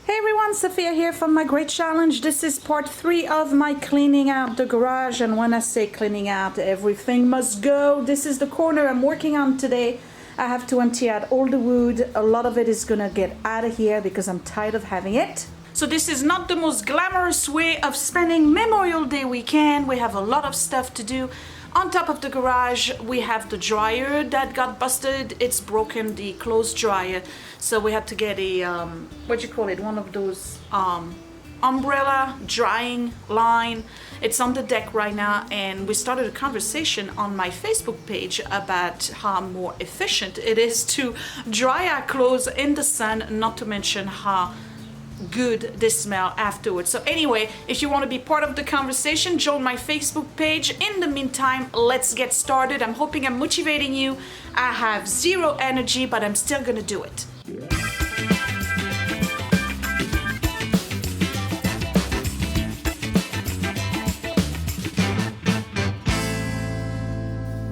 Hey everyone, Sophia here from My Great Challenge. This is part 3 of my cleaning out the garage, and when I say cleaning out, everything must go. This is the corner I'm working on today. I have to empty out all the wood. A lot of it is gonna get out of here because I'm tired of having it. So this is not the most glamorous way of spending Memorial Day weekend. We have a lot of stuff to do. On top of the garage, we have the dryer that got busted. It's broken, the clothes dryer. So we had to get a, one of those umbrella drying line. It's on the deck right now, and we started a conversation on my Facebook page about how more efficient it is to dry our clothes in the sun, not to mention how good they smell afterwards. So anyway, if you want to be part of the conversation, join my Facebook page. In the meantime, let's get started. I'm hoping I'm motivating you. I have zero energy, but I'm still gonna do it.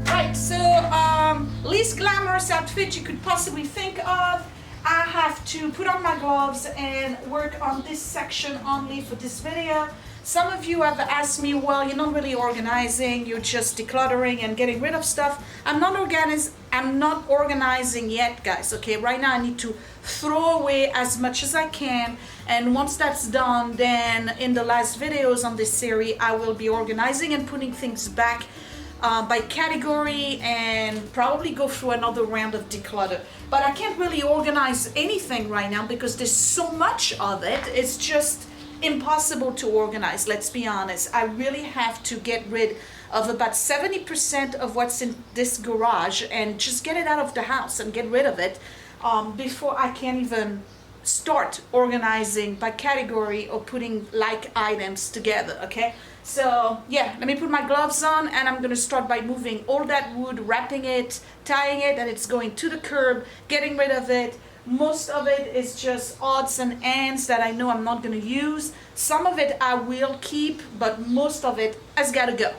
Right, so least glamorous outfit you could possibly think of. I have to put on my gloves and work on this section only for this video. Some of you have asked me, well, you're not really organizing, you're just decluttering and getting rid of stuff. I'm not organizing yet, guys, okay? Right now I need to throw away as much as I can, and once that's done, then in the last videos on this series, I will be organizing and putting things back by category and probably go through another round of declutter. But I can't really organize anything right now because there's so much of it. It's just impossible to organize, let's be honest. I really have to get rid of about 70% of what's in this garage and just get it out of the house and get rid of it before I can even start organizing by category or putting like items together, okay? So yeah, let me put my gloves on, and I'm gonna start by moving all that wood, wrapping it, tying it, and it's going to the curb, getting rid of it. Most of it is just odds and ends that I know I'm not gonna use. Some of it I will keep, but most of it has gotta go.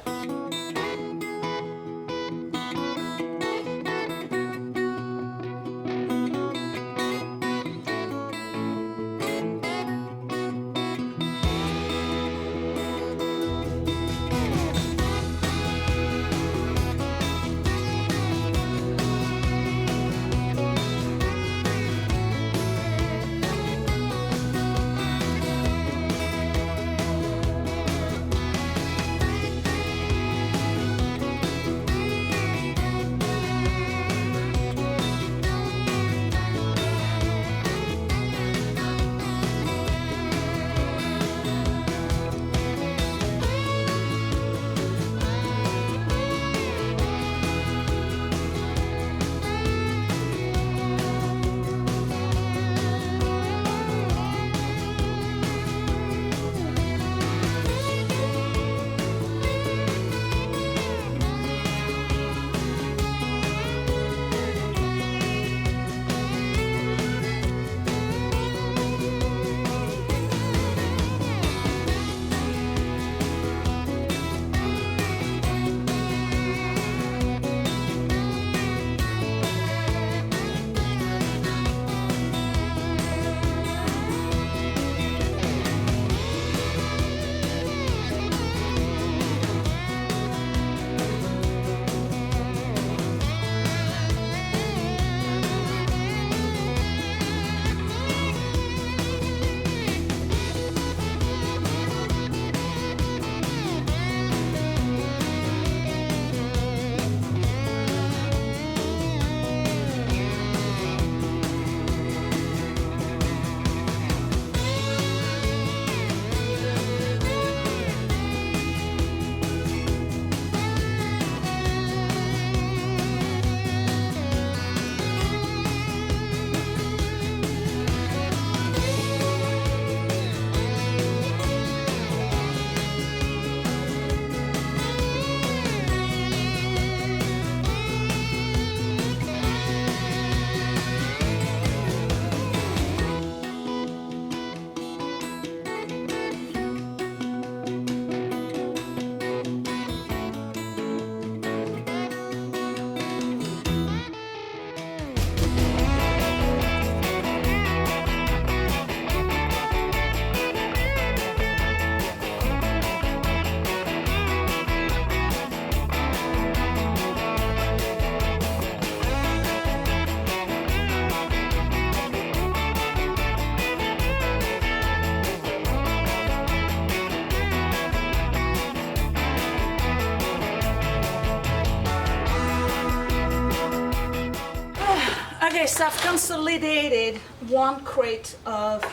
this, I've consolidated one crate of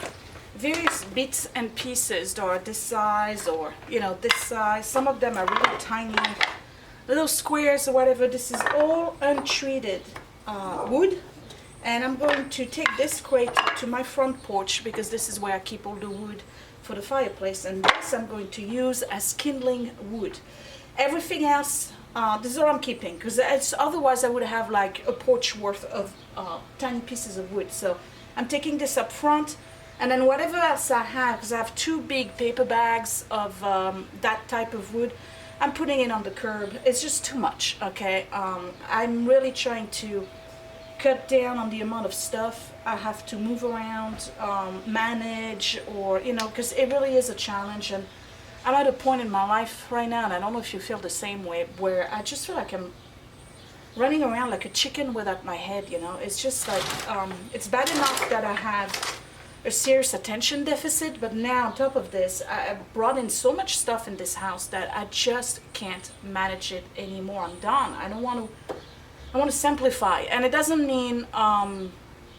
various bits and pieces that are this size, or this size. Some of them are really tiny little squares or whatever. This is all untreated wood, and I'm going to take this crate to my front porch because this is where I keep all the wood for the fireplace, and this I'm going to use as kindling wood. Everything else, this is all I'm keeping, because otherwise I would have like a porch worth of tiny pieces of wood. So I'm taking this up front, and then whatever else I have, because I have 2 big paper bags of that type of wood, I'm putting it on the curb. It's just too much, okay? I'm really trying to cut down on the amount of stuff I have to move around, manage, or because it really is a challenge. And I'm at a point in my life right now, and I don't know if you feel the same way, where I just feel like I'm running around like a chicken without my head. It's just like it's bad enough that I have a serious attention deficit, but now on top of this, I brought in so much stuff in this house that I just can't manage it anymore. I'm done. I want to simplify, and it doesn't mean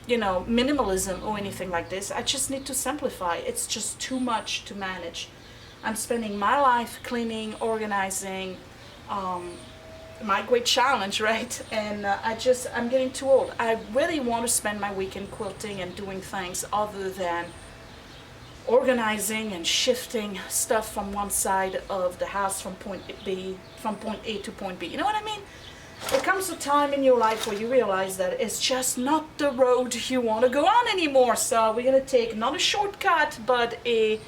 minimalism or anything like this. I just need to simplify. It's just too much to manage. I'm spending my life cleaning, organizing, my great challenge, right? And I'm getting too old. I really want to spend my weekend quilting and doing things other than organizing and shifting stuff from one side of the house from point A to point B. You know what I mean? There comes a time in your life where you realize that it's just not the road you want to go on anymore. So we're going to take not a shortcut, but a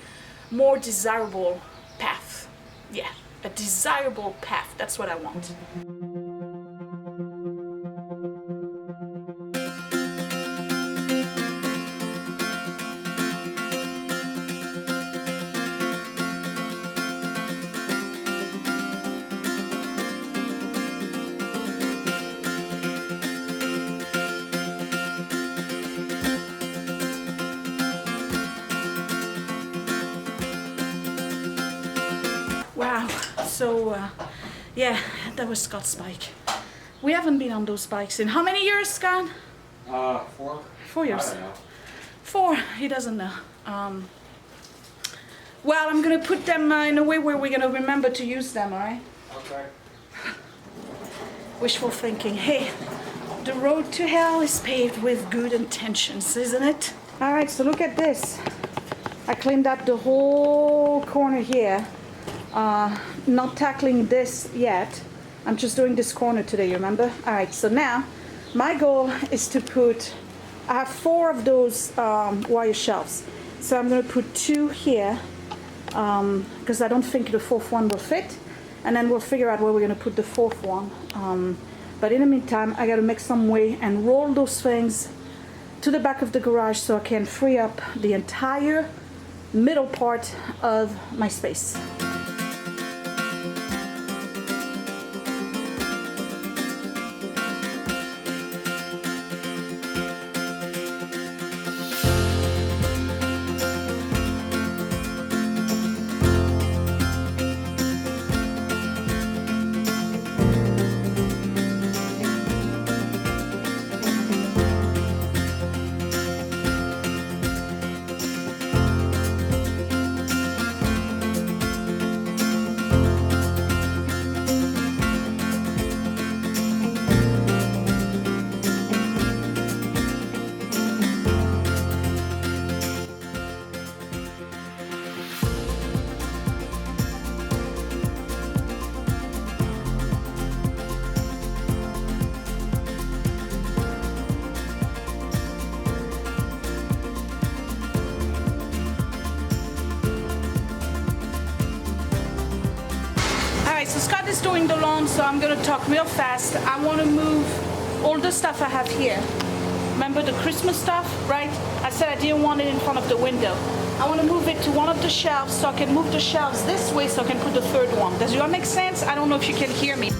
more desirable path. Yeah, a desirable path. That's what I want. Wow, so yeah, that was Scott's bike. We haven't been on those bikes in how many years, Scott? 4. 4 years. I don't know. 4, he doesn't know. Well, I'm gonna put them in a way where we're gonna remember to use them, alright? Okay. Wishful thinking. Hey, the road to hell is paved with good intentions, isn't it? Alright, so look at this. I cleaned up the whole corner here. Not tackling this yet. I'm just doing this corner today, you remember? Alright, so now my goal is to put, I have 4 of those wire shelves. So I'm going to put 2 here because I don't think the 4th one will fit. And then we'll figure out where we're going to put the 4th one. But in the meantime, I got to make some way and roll those things to the back of the garage so I can free up the entire middle part of my space. So Scott is doing the lawn, so I'm going to talk real fast. I want to move all the stuff I have here. Remember the Christmas stuff, right? I said I didn't want it in front of the window. I want to move it to one of the shelves so I can move the shelves this way so I can put the 3rd one. Does that make sense? I don't know if you can hear me.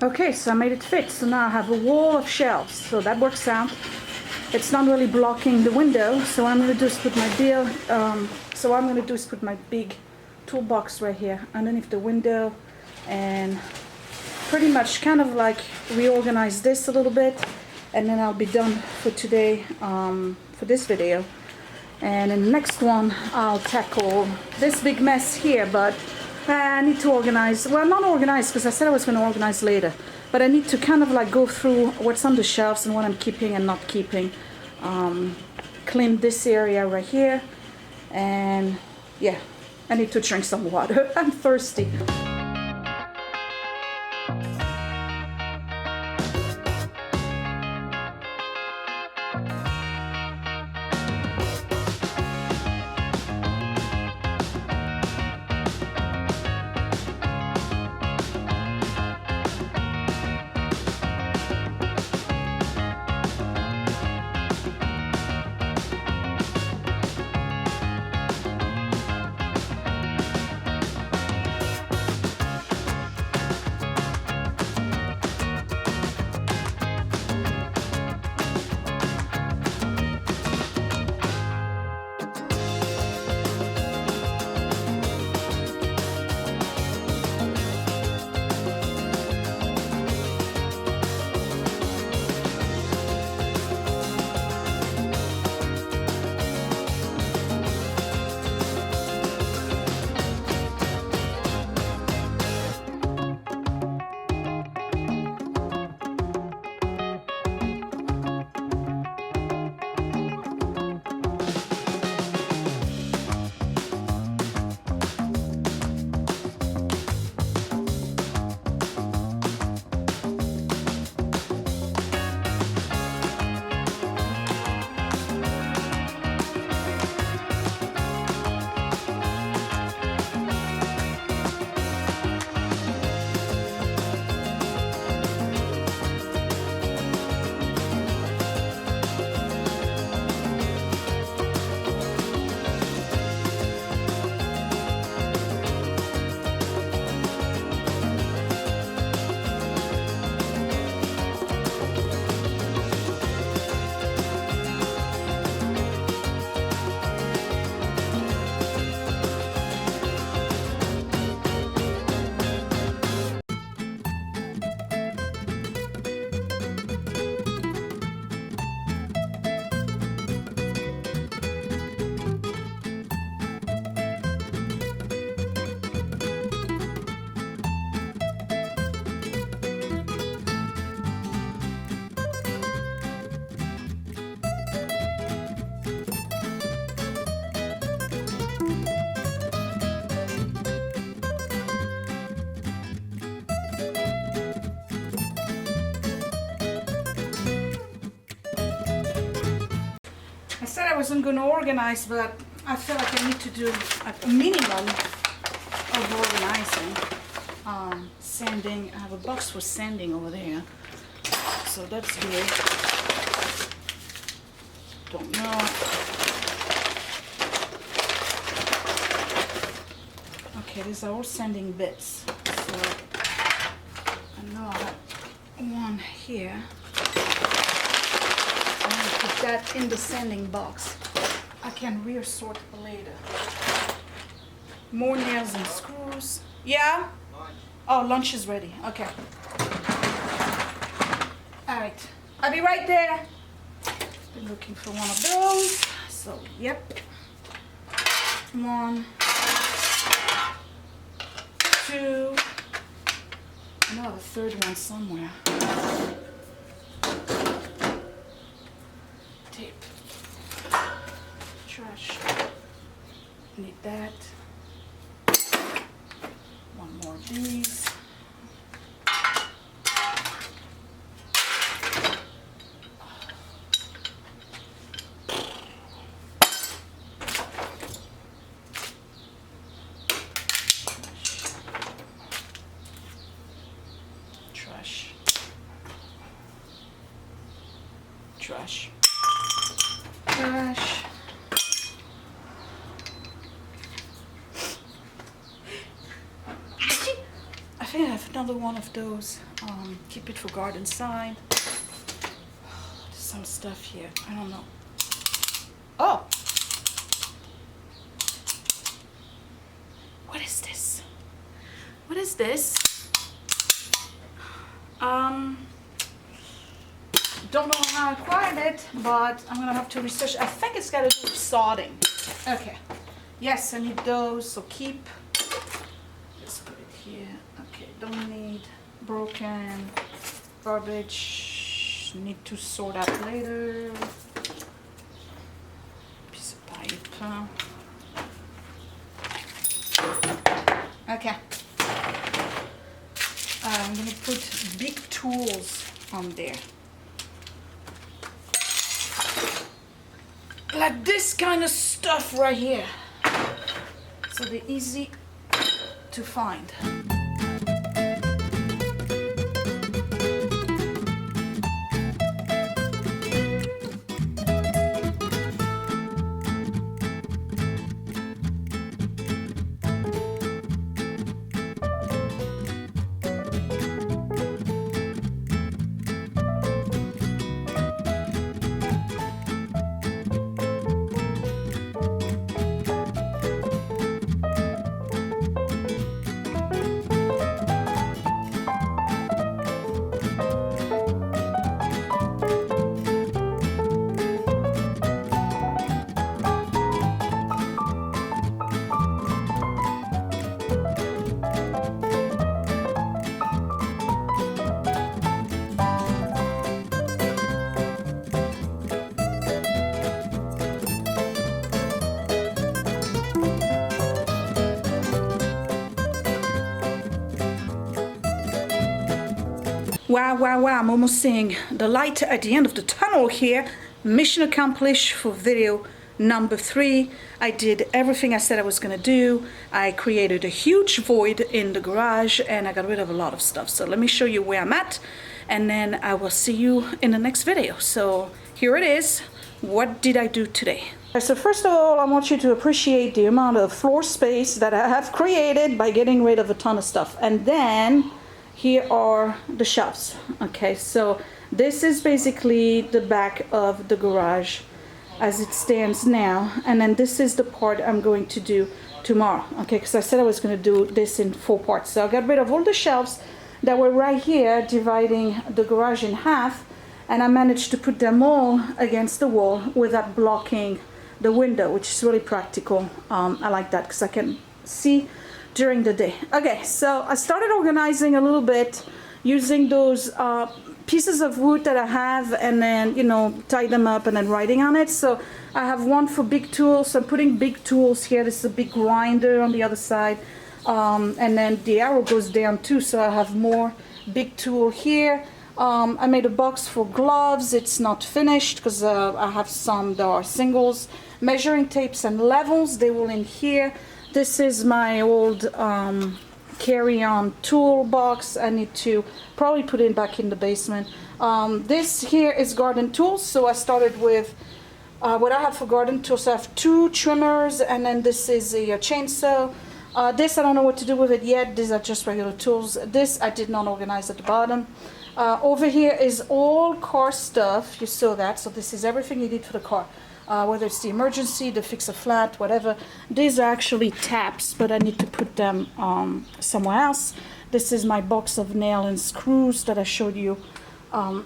Okay, so I made it fit. So now I have a wall of shelves. So that works out. It's not really blocking the window. So what I'm gonna do is put my big toolbox right here underneath the window, and pretty much kind of like reorganize this a little bit, and then I'll be done for today, for this video. And in the next one I'll tackle this big mess here, but I need to organize, well, not organize because I said I was going to organize later, but I need to kind of like go through what's on the shelves and what I'm keeping and not keeping. Clean this area right here, and yeah, I need to drink some water. I'm thirsty. I said I wasn't going to organize, but I feel like I need to do a minimum of organizing. Sanding, I have a box for sanding over there, so that's good. Don't know. Okay, these are all sanding bits. So I know I have one here. Put that in the sanding box. I can reassort later. More nails and screws. Yeah? Oh, lunch is ready. Okay. Alright. I'll be right there. Been looking for one of those. So, yep. 1, 2. I know I have a third one somewhere. Tape. Trash. Need that. One more of these. Trash. Trash. Trash. I think I have another one of those. Keep it for garden side. There's some stuff here. I don't know. Oh! What is this? What is this? Don't know how I acquired it, but I'm gonna have to research. I think it's got to do with sodding. Okay. Yes, I need those, so keep. Let's put it here. Okay, don't need broken garbage. Need to sort out later. Piece of pipe. Okay. I'm gonna put big tools on there. Like this kind of stuff right here. So they're easy to find. Wow, wow, wow, I'm almost seeing the light at the end of the tunnel here. Mission accomplished for video number 3. I did everything I said I was gonna do. I created a huge void in the garage and I got rid of a lot of stuff. So let me show you where I'm at and then I will see you in the next video. So here it is. What did I do today? So first of all, I want you to appreciate the amount of floor space that I have created by getting rid of a ton of stuff. And then here are the shelves. Okay, so this is basically the back of the garage as it stands now, and then this is the part I'm going to do tomorrow. Okay, because I said I was going to do this in 4 parts. So I got rid of all the shelves that were right here dividing the garage in half, and I managed to put them all against the wall without blocking the window, which is really practical. I like that because I can see during the day. Okay, so I started organizing a little bit using those pieces of wood that I have and then, you know, tie them up and then writing on it. So I have one for big tools. So I'm putting big tools here. This is a big grinder on the other side. And then the arrow goes down too. So I have more big tool here. I made a box for gloves. It's not finished because I have some that are singles. Measuring tapes and levels, they will in here. This is my old carry-on toolbox. I need to probably put it back in the basement. This here is garden tools. So I started with what I have for garden tools. I have 2 trimmers and then this is a chainsaw. This I don't know what to do with it yet. These are just regular tools. This I did not organize at the bottom. Over here is all car stuff. You saw that. So this is everything you need for the car. Whether it's the emergency, to fix a flat, whatever. These are actually taps, but I need to put them somewhere else. This is my box of nail and screws that I showed you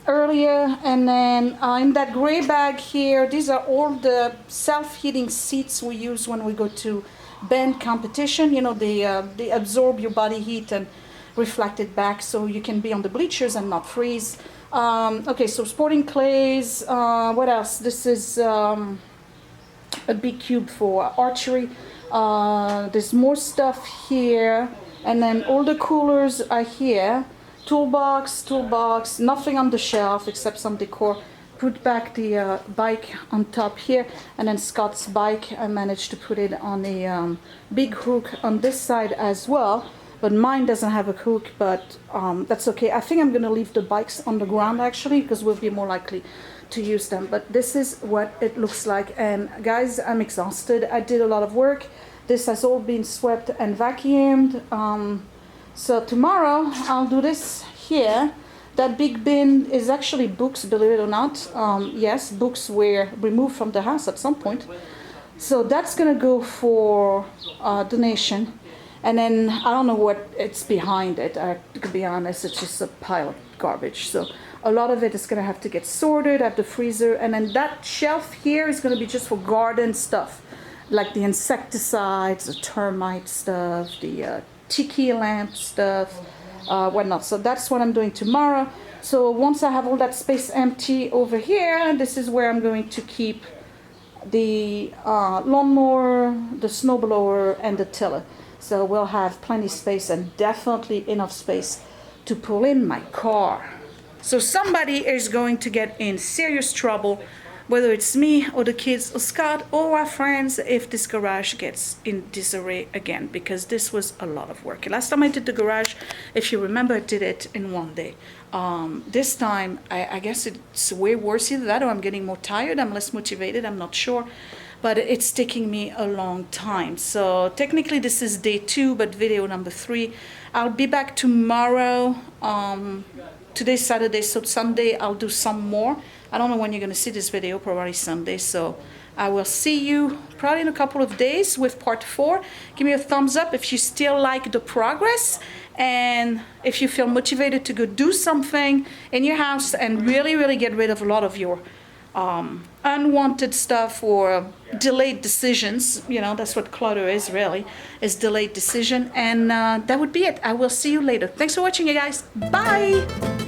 earlier. And then in that gray bag here, these are all the self-heating seats we use when we go to band competition. You know, they absorb your body heat and reflect it back so you can be on the bleachers and not freeze. Okay, so sporting clays. What else? This is a big cube for archery. There's more stuff here, and then all the coolers are here. Toolbox, nothing on the shelf except some decor. Put back the bike on top here, and then Scott's bike, I managed to put it on a big hook on this side as well. But mine doesn't have a hook, but that's okay. I think I'm gonna leave the bikes on the ground actually, because we'll be more likely to use them. But this is what it looks like. And guys, I'm exhausted. I did a lot of work. This has all been swept and vacuumed. So tomorrow I'll do this here. That big bin is actually books, believe it or not. Yes, books were removed from the house at some point. So that's gonna go for donation. And then I don't know what it's behind it. To be honest, it's just a pile of garbage. So a lot of it is gonna have to get sorted at the freezer. And then that shelf here is gonna be just for garden stuff, like the insecticides, the termite stuff, the tiki lamp stuff, whatnot. So that's what I'm doing tomorrow. So once I have all that space empty over here, this is where I'm going to keep the lawnmower, the snowblower, and the tiller. So we'll have plenty of space and definitely enough space to pull in my car. So somebody is going to get in serious trouble, whether it's me or the kids or Scott or our friends, if this garage gets in disarray again, because this was a lot of work. Last time I did the garage, if you remember, I did it in one day. This time, I guess it's way worse. Either that or I'm getting more tired, I'm less motivated, I'm not sure. But it's taking me a long time. So technically this is day 2, but video number 3. I'll be back tomorrow. Today's Saturday, so Sunday I'll do some more. I don't know when you're going to see this video, probably Sunday. So I will see you probably in a couple of days with part 4. Give me a thumbs up if you still like the progress, and if you feel motivated to go do something in your house and really get rid of a lot of your unwanted stuff or delayed decisions. You know, that's what clutter is, really, is delayed decision. And that would be it. I will see you later. Thanks for watching, you guys. Bye.